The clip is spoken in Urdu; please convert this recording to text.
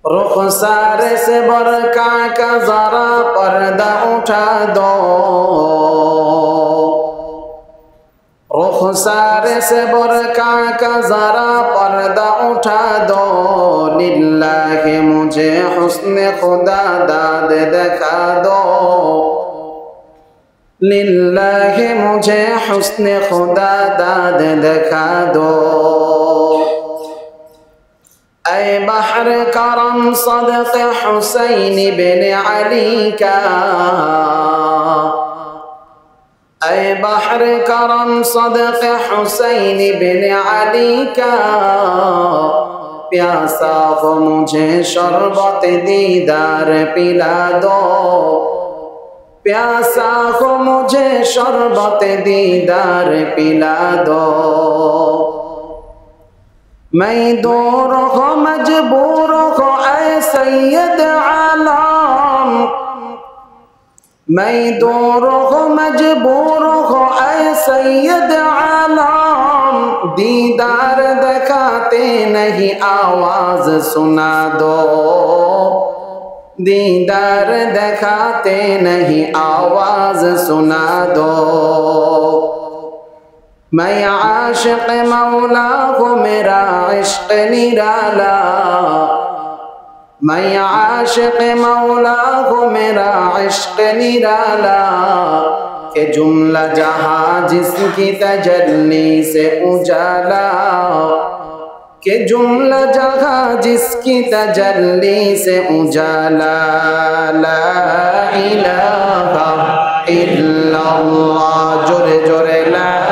رخسار سے برقع کا ذرا پردہ اٹھا دو، رخسار سے برقع کا ذرا پردہ اٹھا دو، للہ مجھے حسن خدا داد دکھا دو، للہ مجھے حسن خدا داد دکھا دو۔ اے بحر کرم صدق حسین بن علی کا، اے بحر کرم صدق حسین بن علی کا، پیاسا ہو مجھے شربت دیدار پلا دو، پیاسا ہو مجھے شربت دیدار پلا دو۔ میں دور ہو مجبور ہو اے سید عالم، میں دور ہو مجبور ہو اے سید عالم، دیدار دکھاتے نہیں آواز سنا دو، دیدار دکھاتے نہیں آواز سنا دو۔ میں عاشق مولا کو میرا عشق نرالا، میں عاشق مولا کو میرا عشق نرالا، کہ جملہ جہاں جس کی تجلی سے اجالا، کہ جملہ جہاں جس کی تجلی سے اجالا، لا الہ الا اللہ، جرے جرے لا